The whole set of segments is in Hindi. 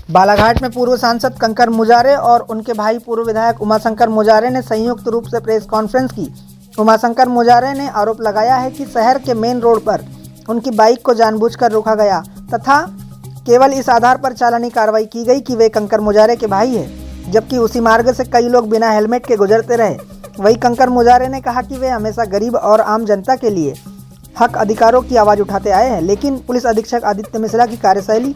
बालाघाट में पूर्व सांसद कंकर मुजारे और उनके भाई पूर्व विधायक उमाशंकर मुजारे ने संयुक्त रूप से प्रेस कॉन्फ्रेंस की। उमाशंकर मुजारे ने आरोप लगाया है कि शहर के मेन रोड पर उनकी बाइक को जानबूझकर रोका गया तथा केवल इस आधार पर चालानी कार्रवाई की गई कि वे कंकर मुजारे के भाई है, जबकि उसी मार्ग से कई लोग बिना हेलमेट के गुजरते रहे। वहीं कंकर मुजारे ने कहा कि वे हमेशा गरीब और आम जनता के लिए हक अधिकारों की आवाज़ उठाते आए हैं, लेकिन पुलिस अधीक्षक आदित्य मिश्रा की कार्यशैली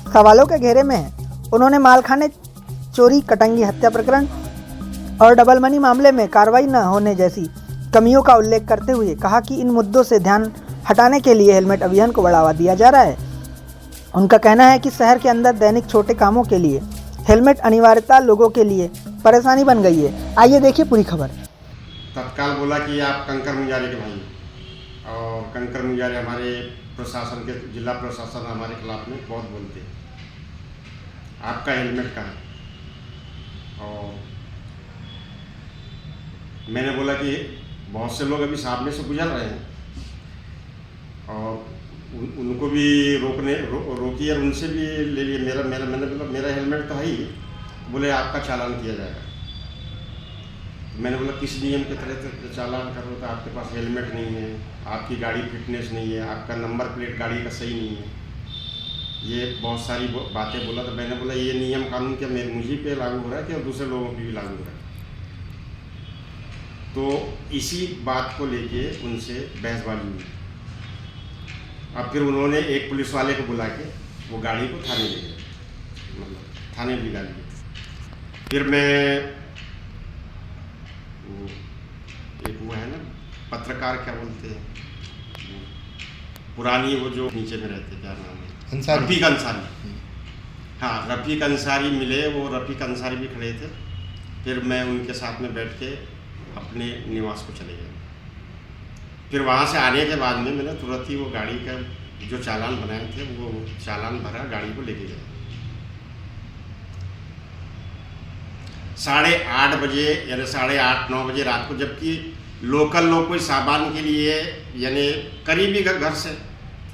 सवालों के घेरे में है। उन्होंने मालखाने चोरी, कटंगी हत्या प्रकरण और डबल मनी मामले में कार्रवाई न होने जैसी कमियों का उल्लेख करते हुए कहा कि इन मुद्दों से ध्यान हटाने के लिए हेलमेट अभियान को बढ़ावा दिया जा रहा है। उनका कहना है कि शहर के अंदर दैनिक छोटे कामों के लिए हेलमेट अनिवार्यता लोगों के लिए परेशानी बन गई है। आइए देखिए पूरी खबर। तत्काल बोला कि आप कंकर मुजारे के भाई, और कंकर मुजारे हमारे प्रशासन के, जिला प्रशासन हमारे खिलाफ में बहुत बोलते हैं। आपका हेलमेट कहाँ है? और मैंने बोला कि बहुत से लोग अभी सामने से गुजर रहे हैं और उनको भी रोकिए और उनसे भी ले लिए। मैंने बोला मेरा हेलमेट तो है ही। बोले आपका चालान किया जाएगा। मैंने बोला किस नियम के तहत चालान कर रहे हो? तो आपके पास हेलमेट नहीं है, आपकी गाड़ी फिटनेस नहीं है, आपका नंबर प्लेट गाड़ी का सही नहीं है, ये बहुत सारी बातें बोला। तो मैंने बोला ये नियम कानून क्या मुझे पे लागू हो रहा है कि दूसरे लोगों पे भी लागू हो रहा है? तो इसी बात को लेके उनसे बहसबाजी हुई। अब फिर उन्होंने एक पुलिस वाले को बुला के वो गाड़ी को थाने ले गए, मतलब थाने भी ला लिए। फिर मैं एक वो है ना पत्रकार, क्या बोलते हैं, पुरानी वो जो नीचे में रहते, क्या नाम है, रफीक अंसारी। हाँ, रफीक अंसारी मिले, वो रफीक अंसारी भी खड़े थे। फिर मैं उनके साथ में बैठ के अपने निवास को चले गए। फिर वहाँ से आने के बाद में मैंने तुरंत ही वो गाड़ी का जो चालान बनाए थे वो चालान भरा, गाड़ी को लेके गया। 8:30 बजे यानी 8:30-9 बजे रात को, जबकि लोकल लोग कोई सामान के लिए यानी करीबी घर से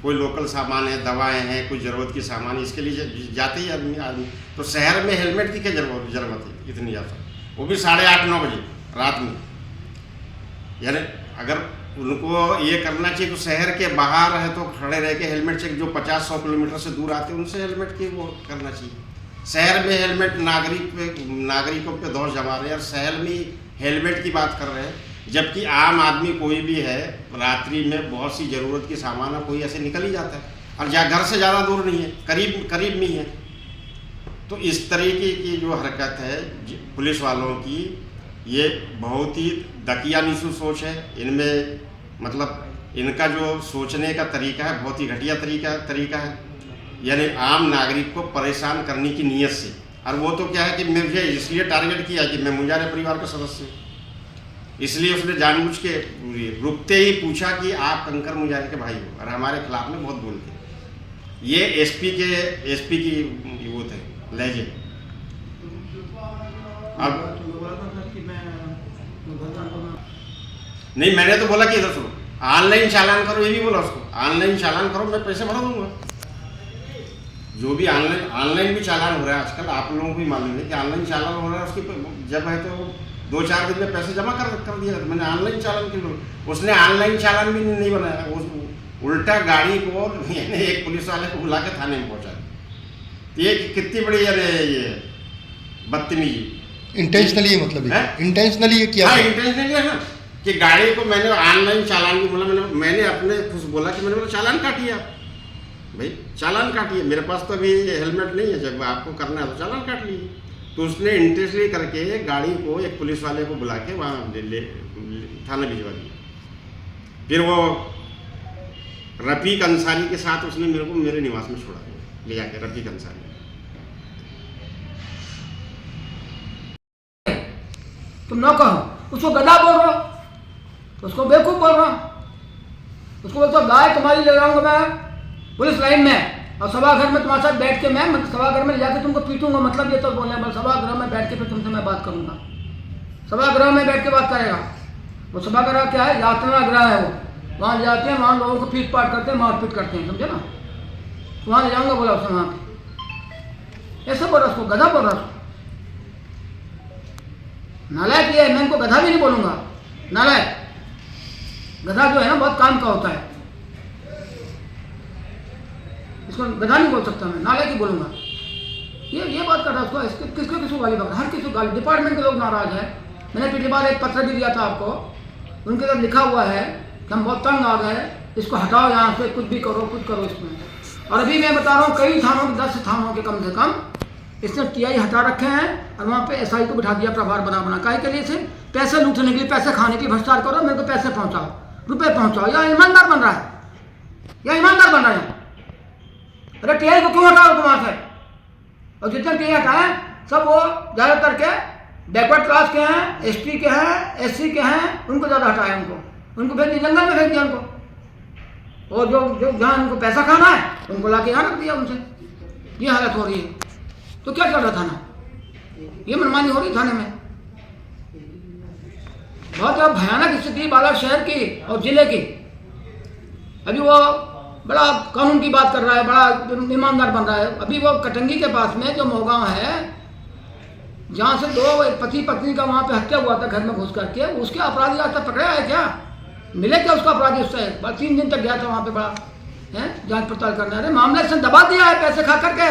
कोई लोकल सामान है, दवाएं हैं, कोई ज़रूरत की सामान, इसके लिए जाते ही आदमी। तो शहर में हेलमेट की क्या ज़रूरत है इतनी ज़्यादा, वो भी 8:30-9 बजे रात में। यानी अगर उनको ये करना चाहिए तो शहर के बाहर है तो खड़े रह के हेलमेट चेक, जो 50-100 किलोमीटर से दूर आते हैं उनसे हेलमेट की वो करना चाहिए। शहर में हेलमेट नागरिकों पे दौर जमा रहे हैं और शहर में हेलमेट की बात कर रहे हैं, जबकि आम आदमी कोई भी है रात्रि में बहुत सी ज़रूरत की सामान है, कोई ऐसे निकल ही जाता है और घर से ज़्यादा दूर नहीं है, करीब में ही है। तो इस तरीके की जो हरकत है पुलिस वालों की, ये बहुत ही दकियानुसी सोच है। इनमें मतलब इनका जो सोचने का तरीका है बहुत ही घटिया तरीका है, यानी आम नागरिक को परेशान करने की नीयत से। और वो तो क्या है कि मुझे इसलिए टारगेट किया कि मैं मुजारे परिवार का सदस्य हूँ, इसलिए उसने जानबूझ के रुकते ही पूछा कि आप कंकर मुजारे के भाई हो, और हमारे खिलाफ में बहुत बोलते। ये एसपी की वो थे लहजे। अब नहीं, मैंने तो बोला कि इधर सुनो, ऑनलाइन चालान करो, ये भी बोला उसको, ऑनलाइन चालान करो, मैं पैसे भर दूंगा। जो भी ऑनलाइन भी चालान हो रहा है आजकल, आप लोगों को भी मालूम है कि ऑनलाइन चालान हो रहा है। उसकी जब है तो 2-4 दिन में पैसे जमा कर दिया। मैंने ऑनलाइन चालान के लिए, उसने ऑनलाइन चालान भी नहीं बनाया, वो उल्टा गाड़ी को एक पुलिस वाले को बुला के थाने में पहुँचा दिया। ये कितनी बड़ी ये बदतमीजी, इंटेंशनली, मतलब इंटेंशनली ये किया। हाँ, इंटेंशनली है ना कि गाड़ी को मैंने ऑनलाइन चालान भी बोला, मैंने अपने कुछ बोला कि मैंने बोला चालान काटिए आप भाई, चालान काटिए, मेरे पास तो अभी हेलमेट नहीं है, जब आपको करना है तो चालान काट लीजिए। तो उसने इंटेंशनली करके गाड़ी को एक पुलिस वाले को बुला के वहाँ थाना भिजवा दिया। फिर वो रफीक अंसारी के साथ उसने मेरे को मेरे निवास में छोड़ा, ले जाके रफीक अंसारी। तुम ना कहो, उसको गधा बोल रहा, उसको बेवकूफ़ बोल रहा, उसको बोलता गाय तुम्हारी ले जाऊंगा मैं पुलिस लाइन में, और सभागृह में तुम्हारे साथ बैठ के मैं सभागृह में जाके तुमको पीटूंगा। मतलब ये तो बोलने वाला, सभागृह में बैठ के फिर तुमसे मैं बात करूंगा, सभागृह में बैठ के बात करेगा। वो सभागृह क्या है? यातना गृह है। वो वहाँ जाते हैं, वहाँ लोगों को पीट पाट करते हैं, मारपीट करते हैं, समझे ना? वहाँ ले जाऊँगा बोला उसने वहाँ पे। ऐसे बोल रहा उसको, गधा बोल रहा उसको। नालायक ये है, मैं इनको गधा भी नहीं बोलूंगा, नालायक। गधा जो है ना बहुत काम का होता है, इसको गधा नहीं बोल सकता मैं, नालायक ही बोलूंगा। ये बात कर रहा उसको, किसको किसको गाली बक रहा, हर किसी को गाली। डिपार्टमेंट के लोग नाराज हैं। मैंने पिछली बार एक पत्र भी दिया था आपको, उनके तरफ लिखा हुआ है कि हम बहुत तंग आ गए, इसको हटाओ यहाँ से, कुछ भी करो, कुछ करो इसमें। और अभी मैं बता रहा हूँ कई थानों, 10 थानों के कम से कम इसने टीआई हटा रखे हैं और वहाँ पे एसआई को बिठा दिया प्रभार बना काहे के लिए से पैसे लूटने के लिए, पैसे खाने के लिए भ्रष्टाचार करो, मेरे को पैसे पहुँचाओ, रुपये पहुँचाओ। या ईमानदार बन रहा है, या ईमानदार बन रहा है। अरे टीआई को क्यों हटाओ वहाँ से? और जितने टीआई हटाए सब वो ज़्यादातर के बैकवर्ड क्लास के हैं, एसटी के हैं, एससी के हैं, उनको ज़्यादा हटाया, उनको भेज दिया, जंगल में भेज दिया उनको। और जो जहाँ उनको पैसा खाना है उनको ला के यहाँ रख दिया उनसे। ये हालत हो रही है। तो क्या कर रहा थाना? ये मनमानी हो रही थाने में। बहुत भयानक स्थिति बालाघाट शहर की और जिले की। अभी वो बड़ा कानून की बात कर रहा है, बड़ा ईमानदार बन रहा है। अभी वो कटंगी के पास में जो मोहगांव है, जहाँ से 2 पति पत्नी का वहाँ पे हत्या हुआ था घर में घुस करके, उसके अपराधी आज तक पकड़ा है क्या? मिले क्या उसका अपराधी? उससे 3 दिन तक गया था वहाँ पे, बड़ा है जांच पड़ताल करना। अरे मामले से दबा दिया है पैसे खा करके,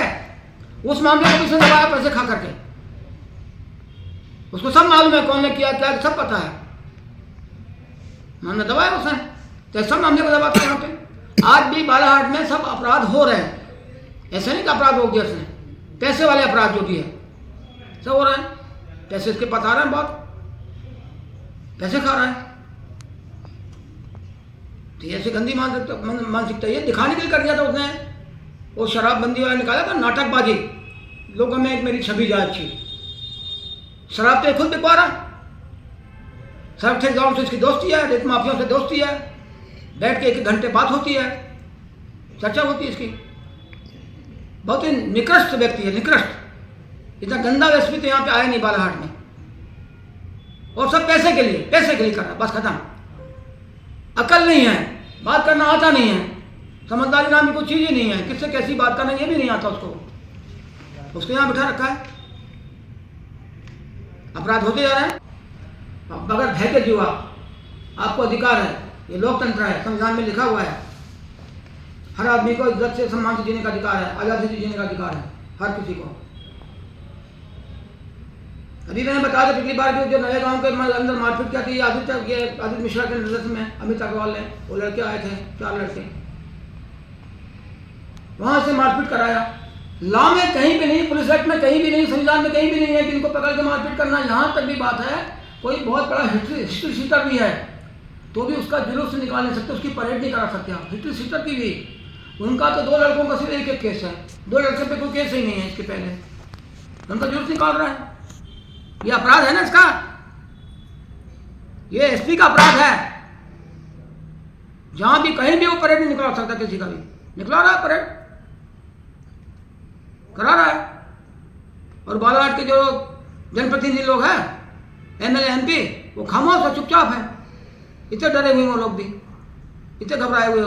उस मामले को भी उसने दबाया पैसे खा करके। उसको सब मालूम है कौन ने किया क्या, सब पता है। मामला दबाया उसने, तो सब मामले को दबाते हैं यहाँ पे। आज भी बालाघाट में सब अपराध हो रहे हैं, ऐसे नहीं कि अपराध हो गया उसने, पैसे वाले अपराध जो भी है सब हो रहे हैं। पैसे इसके पास आ रहे हैं, बहुत पैसे खा रहा है। तो ऐसी गंदी मानसिकता ये दिखाने के लिए कर दिया था उसने। वो शराबबंदी वाला निकाला था, नाटकबाजी, लोगों में एक मेरी छवि जाए अच्छी। शराब तो खुद बिकवा रहा, शराब ठेक गाँव से इसकी दोस्ती है, रेत माफियों से दोस्ती है, बैठ के 1 घंटे बात होती है, चर्चा होती है इसकी। बहुत ही निकृष्ट व्यक्ति है, निकृष्ट। इतना गंदा व्यक्ति तो यहाँ पे आया नहीं बालाघाट में। और सब पैसे के लिए कर रहा है, बस खत्म। अकल नहीं है, बात करना आता नहीं है, समझदारी नाम की कोई चीज़ ही नहीं है। किससे कैसी बात करना ये भी नहीं आता उसको यहाँ बिठा रखा है। अपराध होते जा रहे हैं बगैर भय के जीवा। आपको अधिकार है, ये लोकतंत्र है, संविधान में लिखा हुआ है। हर आदमी को इज्जत से सम्मान से जीने का अधिकार है, आज़ादी से जीने का अधिकार है हर किसी को। अभी मैंने बताया था पिछली बार भी, जो नए गांव के अंदर मारपीट क्या थी, आदित्य मिश्रा के निर्देशन में अमित अग्रवाल ने, वो लड़के आए थे, 4 लड़के, वहां से मारपीट कराया। लॉ में कहीं भी नहीं, पुलिस एक्ट में कहीं भी नहीं, संविधान में कहीं भी नहीं है कि इनको पकड़ के मारपीट करना। यहाँ तक भी बात है, कोई बहुत बड़ा हिस्ट्री शीटर भी है तो भी उसका जुलूस निकाल नहीं सकते, उसकी परेड नहीं करा सकते आप। हिस्ट्री शीटर की भी, उनका तो 2 लड़कों का सिर्फ एक केस है, 2 लड़के पे कोई केस ही नहीं है इसके पहले, उनका जुलूस निकाल रहा है। ये अपराध है ना इसका, ये एसपी का अपराध है। जहां भी कहीं भी वो परेड नहीं निकला सकता, किसी का भी निकला रहा है, परेड करा रहा है। और बालाघाट के जो जनप्रतिनिधि लोग हैं, एमएलए एमपी, वो खामोश और चुपचाप है। इतने डरे हुए वो लोग भी, इतने घबराए हुए,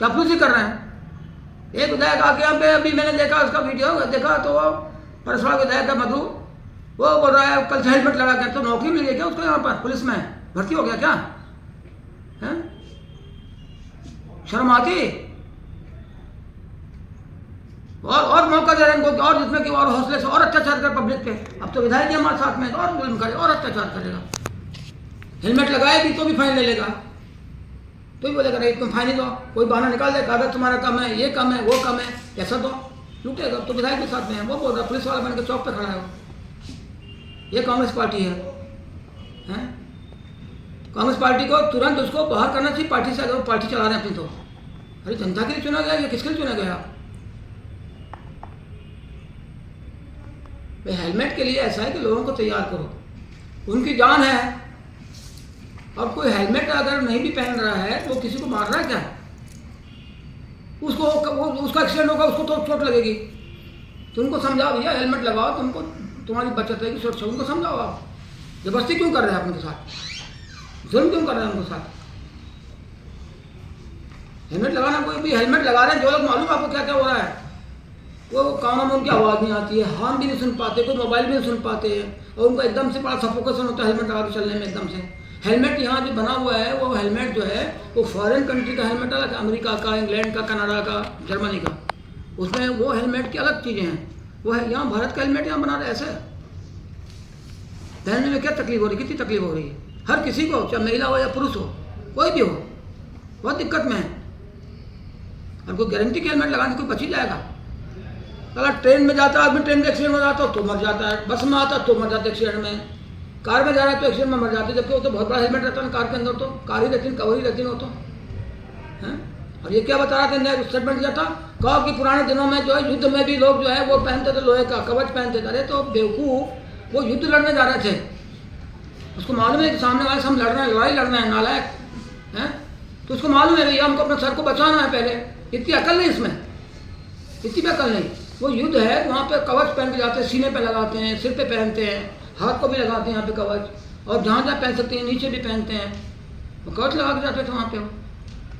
चापलूसी कर रहे हैं। एक विधायक आके यहाँ पे, अभी मैंने देखा उसका वीडियो देखा, तो वो परसवाड़ा विधायक है मधु, वो बोल रहा है कल से हेलमेट लगा के, तो नौकरी मिल गई क्या उसको? यहाँ पर पुलिस में भर्ती हो गया क्या? है शर्म आती? और मौका दे रहे हैं इनको, और जिसमें कि और हौसले से और अत्याचार कर पब्लिक पे। अब तो विधायक ही हमारे साथ में, तो और जुल्म करे और अत्याचार करेगा। हेलमेट लगाएगी तो भी फाइन ले लेगा, तो भी बोलेगा नहीं तुम फाइन ही दो, कोई बहाना निकाल दे, कागज तुम्हारा कम है, ये कम है, वो कम है, कैसा दो, लूटेगा। तो विधायक के साथ में है, वो बोल रहा पुलिस वाला बन के चौक पे खड़ा है वो। ये कांग्रेस पार्टी है। कांग्रेस पार्टी को तुरंत उसको बाहर करना चाहिए पार्टी से, अगर वो पार्टी चला रहे हैं अपनी तो। अरे जनता के लिए चुना गया, ये किसके लिए चुना गया? भाई हेलमेट के लिए ऐसा है कि लोगों को तैयार करो, उनकी जान है। और कोई हेलमेट अगर नहीं भी पहन रहा है तो किसी को मार रहा है क्या? उसका एक्सीडेंट होगा, उसको तो चोट लगेगी। तो उनको समझाओ भैया हेलमेट लगाओ, तुमको तुम्हारी बचत रहेगी, सुरक्षा। उनको समझाओ आप, जबरदस्ती क्यों कर रहे हैं आप उनके साथ, जुल्म क्यों कर रहे हैं उनके साथ? हेलमेट लगाना, कोई भी हेलमेट लगा रहे हैं जो लोग, मालूम आपको क्या क्या हो रहा है। वो कानों में उनकी आवाज़ नहीं आती है, हॉर्न भी नहीं सुन पाते, कोई मोबाइल भी नहीं सुन पाते हैं, और उनको एकदम से बड़ा सफोकेशन होता है हेलमेट लगा के चलने में एकदम से। हेलमेट यहाँ जो बना हुआ है वो हेलमेट जो है वो फॉरेन कंट्री का हेलमेट अलग है, अमेरिका का, इंग्लैंड का, कनाडा का, जर्मनी का, उसमें वो हेलमेट की अलग चीज़ें हैं। वो है यहाँ भारत का हेलमेट यहाँ बना रहे ऐसे पहनने में क्या तकलीफ हो रही, कितनी तकलीफ हो रही है हर किसी को, चाहे महिला हो या पुरुष हो, कोई भी हो, बहुत दिक्कत में है। और कोई गारंटी के हेलमेट लगाने से कोई बच ही जाएगा। अगर ट्रेन में जाता है आदमी, ट्रेन में एक्सीडेंट हो जाता है तो मर जाता है, बस में आता है तो मर जाता है एक्सीडेंट में, कार में जा रहा है तो एक्सीडेंट में मर जाते हैं, जबकि वो तो बहुत बड़ा हेलमेट रहता है कार के अंदर, तो कार ही रहती है, कवर ही रहती है वो तो हैं। और ये क्या बता रहा था, नया स्टेटमेंट दिया था, कहा कि पुराने दिनों में जो है युद्ध में भी लोग जो है वो पहनते थे लोहे का कवच पहनते थे। अरे तो बेवकूफ़, वो युद्ध लड़ने जा रहे थे, उसको मालूम है कि सामने वाले से हम लड़ रहे हैं, लड़ाई लड़ना है, नालायक हैं, तो उसको मालूम है भैया हमको अपने सर को बचाना है पहले। इतनी अकल नहीं इसमें, इतनी भी अकल नहीं। वो युद्ध है वहाँ पे कवच पहन के जाते हैं, सीने पे लगाते हैं, सिर पे पहनते हैं, हाथ को भी लगाते हैं यहाँ पे कवच, और जहाँ जहाँ पहन सकते हैं नीचे भी पहनते हैं, वो कवच लगा के जाते थे वहाँ पे।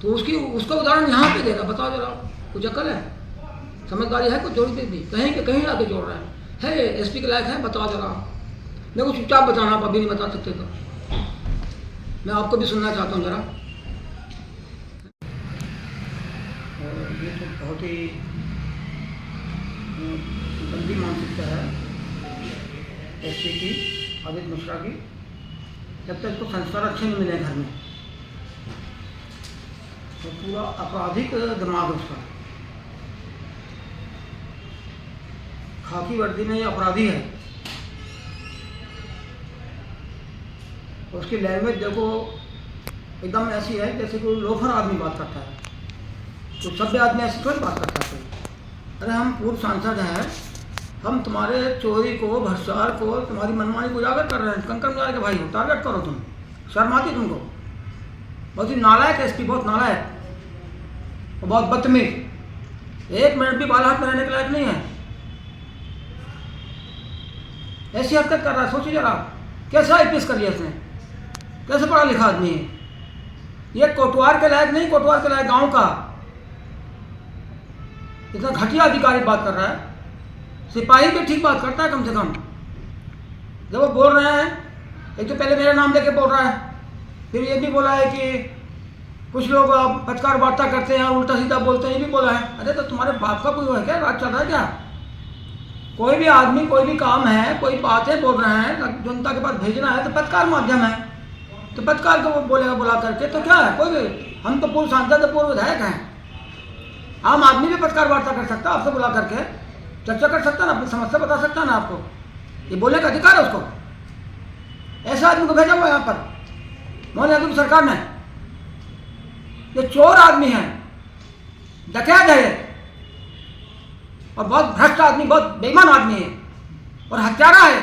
तो उसका उदाहरण यहाँ पे दे रहा, बताओ जरा, कुछ अकल है, समझदारी है कुछ जोड़ी भी, कहीं के कहीं आके जोड़ रहा है एसपी के लायक है, बताओ जरा। मेरे को चुपचाप बताना, आप अभी नहीं बता सकते तो मैं आपको भी सुनना चाहता हूँ जरा। ये तो बहुत ही गंदी मानसिकता है एसपी की, आदित्य मिश्रा की। जब तक इसको संस्कार अच्छे नहीं मिले घर में तो पूरा आपराधिक दिमाग है उसका। खाकी वर्दी में ये अपराधी है, उसकी लैंग्वेज देखो एकदम ऐसी है जैसे कोई लोफर आदमी बात करता है, तो सभ्य आदमी ऐसे थोड़ी बात करता है। अरे हम पूर्व सांसद हैं, हम तुम्हारे चोरी को, भ्रष्टाचार को, तुम्हारी मनमानी को उजागर कर रहे हैं, कंकर मुजारे के भाई हो, टारगेट करो तुम, शर्म आती तुमको? बहुत ही नालायक है एसपी, बहुत नालायक और बहुत बदतमीज, 1 मिनट भी बाल हाथ में रहने के लायक नहीं है, ऐसी हरकत कर रहा है। सोचिए जरा कैसा आईपीएस कर लिया इसने, कैसे पढ़ा लिखा आदमी है ये, कोटवार के लायक नहीं, कोटवार के लायक गांव का इतना घटिया अधिकारी बात कर रहा है। सिपाही भी ठीक बात करता है कम से कम, जब वो बोल रहे हैं, एक तो पहले मेरा नाम लेके बोल रहा है, फिर ये भी बोला है कि कुछ लोग पत्रकार वार्ता करते हैं और उल्टा सीधा बोलते हैं, ये भी बोला है। अरे तो तुम्हारे बाप का कोई वो है क्या, राज चल रहा है क्या? कोई भी आदमी कोई भी काम है, कोई बातें बोल रहे हैं, जनता के पास भेजना है तो पत्रकार माध्यम है, तो पत्रकार को वो बोलेगा बुला करके, तो क्या है, कोई भी, हम तो पूर्व सांसद, पूर्व विधायक हैं, आम आदमी भी पत्रकार वार्ता कर सकता है, आपसे बुला करके चर्चा कर सकता है ना, अपनी समस्या बता सकता है ना, आपको ये बोलने का अधिकार है उसको। ऐसा आदमी को भेजा हुआ यहाँ पर मोहन यादव सरकार ने, ये चोर आदमी है, डकैत है और बहुत भ्रष्ट आदमी, बहुत बेईमान आदमी है और हत्यारा है।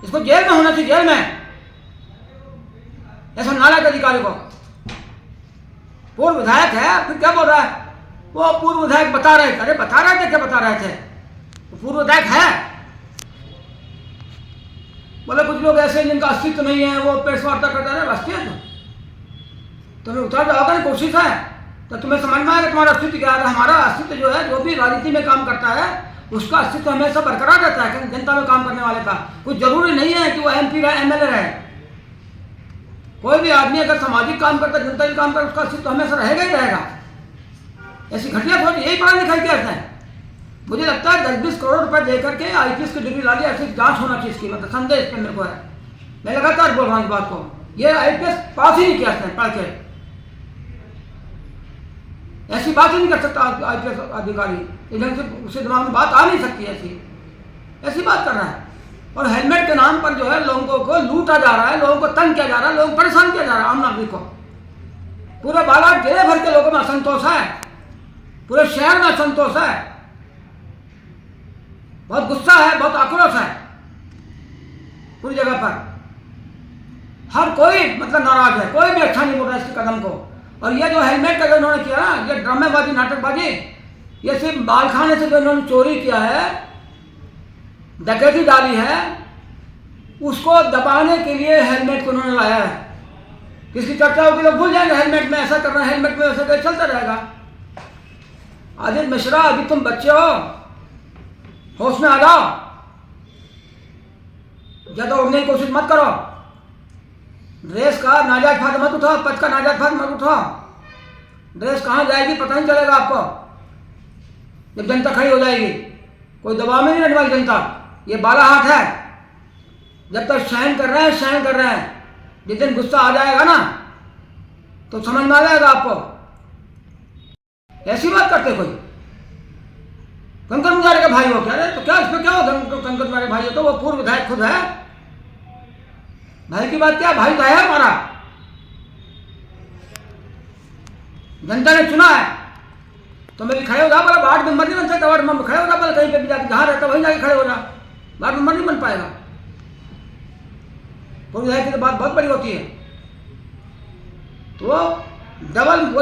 इसको जेल में होना चाहिए, जेल में, ऐसा नालायक अधिकारी को। पूर्व विधायक है, फिर क्या बोल रहा है, वो पूर्व विधायक बता रहे थे। अरे बता रहे थे क्या, बता रहे थे, वो पूर्व विधायक है। बोले कुछ लोग ऐसे जिनका अस्तित्व नहीं है, वो प्रेस वार्ता करते रहे, अस्तित्व तुम्हें उतार जाओगे ना, कोशिश है तो तुम्हें समझ में आएगा तुम्हारा अस्तित्व क्या है। हमारा अस्तित्व जो है, जो भी राजनीति में काम करता है उसका अस्तित्व हमेशा बरकरार रहता है, जनता में काम करने वाले का। कुछ जरूरी नहीं है कि वो MP रहे, MLA रहे, कोई भी आदमी अगर सामाजिक काम करता है, जनता के काम करता है, उसका अस्तित्व हमेशा रहेगा ही रहेगा। ऐसी घटिया सोच, यही पढ़ा लिखा किया है। मुझे लगता है 10-20 करोड़ रुपए दे करके IPS की डिग्री ला ली, ऐसी जांच होना चाहिए इसकी, मतलब संदेह इस पर मेरे को है। मैं लगातार बोल रहा हूँ इस बात को, ये IPS पास ही नहीं किया इसने पढ़ के, ऐसी बात ही नहीं कर सकता IPS अधिकारी, इधर से उससे दिमाग में बात आ नहीं सकती, ऐसी बात कर रहा है। और हेलमेट के नाम पर जो है लोगों को लूटा जा रहा है, लोगों को तंग किया जा रहा है, लोगों को परेशान किया जा रहा है, आम नागरिक को। पूरे बालाघाट जिले भर के लोगों में असंतोष है, पूरे शहर में असंतोष है, बहुत गुस्सा है, बहुत आक्रोश है पूरी जगह पर। हर कोई मतलब नाराज है, कोई भी अच्छा नहीं बोल रहा इसके कदम को। और ये जो हेलमेट का जो उन्होंने किया ना, ये ड्रामेबाजी, नाटकबाजी, ये सिर्फ बालखाने से जो इन्होंने चोरी किया है, डकैती डाली है, उसको दबाने के लिए हेलमेट को उन्होंने लाया है। किसकी चर्चा होगी लोग भूल जाएंगे, हेलमेट में ऐसा करना, हेलमेट में ऐसा कर, चलता रहेगा। आदित्य मिश्रा, अभी तुम बच्चे हो, होश में आ जाओ, ज्यादा उड़ने की कोशिश मत करो। ड्रेस का नाजायज फायदा मत उठाओ, पद का नाजायज फायदा मत उठाओ। ड्रेस कहाँ जाएगी पता नहीं चलेगा आपको जब जनता खड़ी हो जाएगी। कोई दबाव में नहीं रहने वाली जनता, ये बालाहाट है। जब तक सहन कर रहे हैं, सहन कर रहे हैं, जिस दिन गुस्सा आ जाएगा ना तो समझ में आ जाएगा आपको। ऐसी बात करते कोई, कंकर मुजारे का भाई हो क्या रे? तो क्या इसमें क्या हो, कंकर मुजारे भाई हो तो वो पूर्व विधायक खुद है। भाई की बात क्या, भाई तो है हमारा, जनता ने चुना है। तो मैं भी खड़े हो जा, बोला वार्ड मेंबर नहीं बन सकता, वार्ड मेंबर खड़े हो जा, बोला कहीं पे भी जाके जहाँ रहता वहीं जाके खड़े हो जा, वार्ड मेंबर नहीं बन पाएगा। पूर्व विधायक की तो बात बहुत बड़ी होती है। तो डबल वो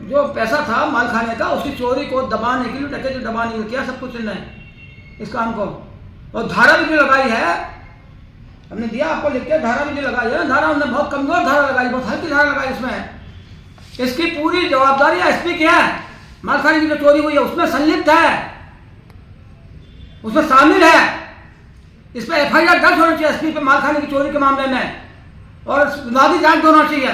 जो पैसा था माल खाने का, उसकी चोरी को दबाने के लिए, डकैती दबाने के लिए किया सब कुछ इन्होंने इस काम को। और धारा भी जो लगाई है, हमने दिया आपको लिख के, धारा भी जो लगाई है, धारा हमने बहुत कमजोर धारा लगाई, बहुत हल्की धारा लगाई इसमें। इसकी पूरी जवाबदारी एसपी की है। माल खाने की जो चोरी हुई है उसमें संलिप्त है, उसमें शामिल है। इस पर एफआईआर दर्ज होना चाहिए एसपी पे माल खाने की चोरी के मामले में, और विभागीय जांच होना चाहिए।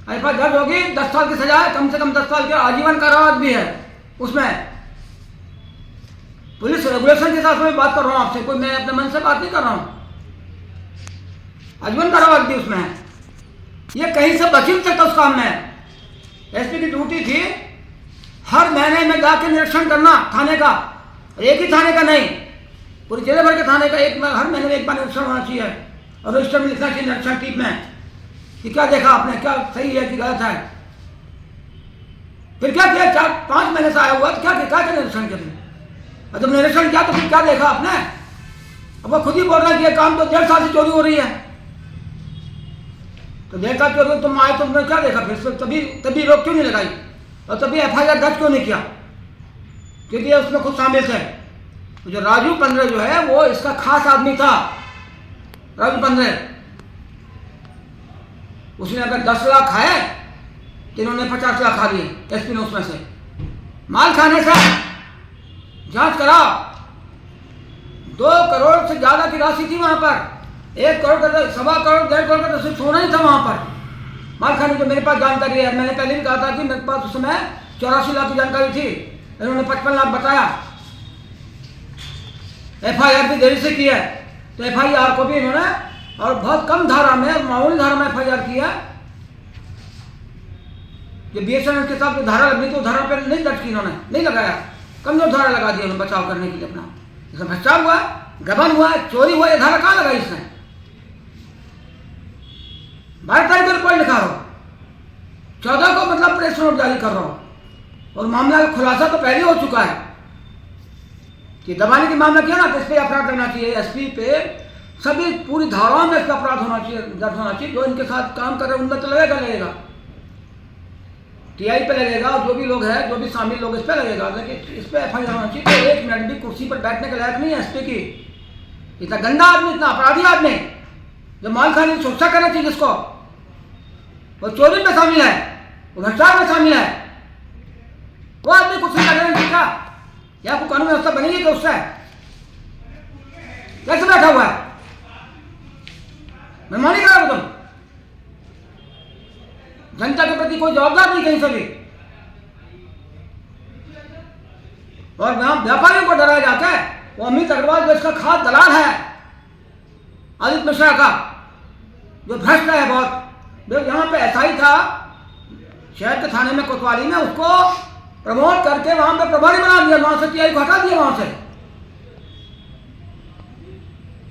एफआईआर दर्ज होगी, 10 साल की सजा है, कम से कम 10 साल के आजीवन कारावास भी है उसमें। पुलिस रेगुलेशन के हिसाब से मैं बात कर रहा हूं आपसे, कोई मैं अपने मन से बात नहीं कर रहा हूं। आजीवन कारावास भी उसमें है। ये कहीं से बच ही नहीं सकता उस काम में। एसपी की ड्यूटी थी हर महीने में जाकर निरीक्षण करना थाने का, एक ही थाने का नहीं, पूरी जिले भर के थाने का हर महीने में एक बार निरीक्षण होना चाहिए, और रजिस्टर में लिखना चाहिए निरीक्षण टीप में कि क्या देखा आपने, क्या सही है कि गलत है। फिर क्या किया, 4-5 महीने से आया हुआ तो क्या निरीक्षण किया? और जब निरीक्षण किया तो फिर क्या देखा आपने? अब वो खुद ही बोल रहा है कि ये काम तो 1.5 साल से चोरी हो रही है। तो 1.5 साल चोरी तुम आए, तुमने क्या देखा फिर? तभी रोक क्यों नहीं लगाई, और तभी एफआईआर दर्ज क्यों नहीं किया? क्योंकि ये उसमें खुद शामिल थे। तो जो राजू पंद्रे जो है वो इसका खास आदमी था। राजू पंद्रे, उसने अगर 10 लाख खाए तो इन्होंने 50 लाख खा लिए एसपी ने उसमें से। माल खाने से जांच कराओ। 2 करोड़ से ज्यादा की राशि थी वहां पर, 1 करोड़ का, 1.25 करोड़, 1.5 करोड़ का तो सिर्फ सोना ही था वहां पर माल खाने। जो मेरे पास जानकारी है, मैंने पहले भी कहा था कि मेरे पास उस समय 84 लाख की जानकारी थी, इन्होंने 55 लाख बताया। एफआईआर भी देरी से की है, तो एफआईआर को भी इन्होंने और बहुत कम धारा में, मामूली धारा में एफआईआर किया। जो बीएसएनएल के साथ जो धारा लगी थी, धारा पर नहीं दर्ज की इन्होंने, नहीं लगाया, कमजोर धारा लगा दी उन्होंने बचाव करने के लिए अपना। इसमें भ्रष्टाचार हुआ, गबन हुआ, चोरी हुआ, ये धारा कहाँ लगाई इसने? 12 तारीख को रिपोर्ट लिखा रहा हूं, 14 को मतलब प्रेस नोट जारी कर रहा हूं, और मामला का खुलासा तो पहले हो चुका है कि दबाने की मामला किया ना, तो इस पर अपराध लगना चाहिए। एसपी पे सभी पूरी धाराओं में इसका अपराध होना चाहिए, दर्ज होना चाहिए। जो इनके साथ काम कर रहे हैं उनमें तो लगेगा, टीआई पे लगेगा, और जो भी लोग हैं, जो भी शामिल लोग, इस पे लगेगा, लेकिन इस पे एफआईआर होना चाहिए। तो 1 मिनट भी कुर्सी पर बैठने के लायक नहीं है एसपी की। इतना गंदा आदमी, इतना अपराधी आदमी, जो माल खाने की सुरक्षा करना चाहिए जिसको, वो चोरी में शामिल है, वो भ्रष्टाचार में शामिल है, वो आदमी कुछ नहीं लगना चाहिए था। या कोई कानून व्यवस्था बनेगी तो उससे कैसे बैठा हुआ है? मैं मान ही करा तुम जनता के प्रति कोई जवाबदार नहीं कहीं से भी। और व्यापारियों को डराया जाता है। वो अमित अग्रवाल जो इसका खास दलाल है आदित्य मिश्रा का, जो भ्रष्ट है बहुत, जो यहाँ पे ऐसा ही था शहर के थाने में कोतवाली में, उसको प्रमोट करके वहां पे प्रभारी बना दिया, वहां से टीआई को हटा दिया वहां से।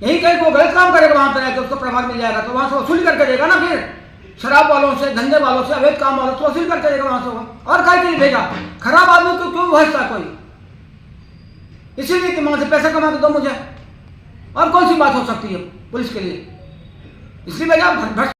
यही कहीं को गलत काम करेगा वहां पर, उसको प्रभार मिल जाएगा तो वहां से वसूली करके देगा ना, फिर शराब वालों से, धंधे वालों से, अवैध काम वालों से वसूल करके देगा वहां से। और कहीं के लिए भेजा? खराब आदमी को क्यों भजता कोई? इसीलिए कि वहां से पैसा कमा के दो मुझे, और कौन सी बात हो सकती है पुलिस के लिए? इसलिए भेजा भ्रष्ट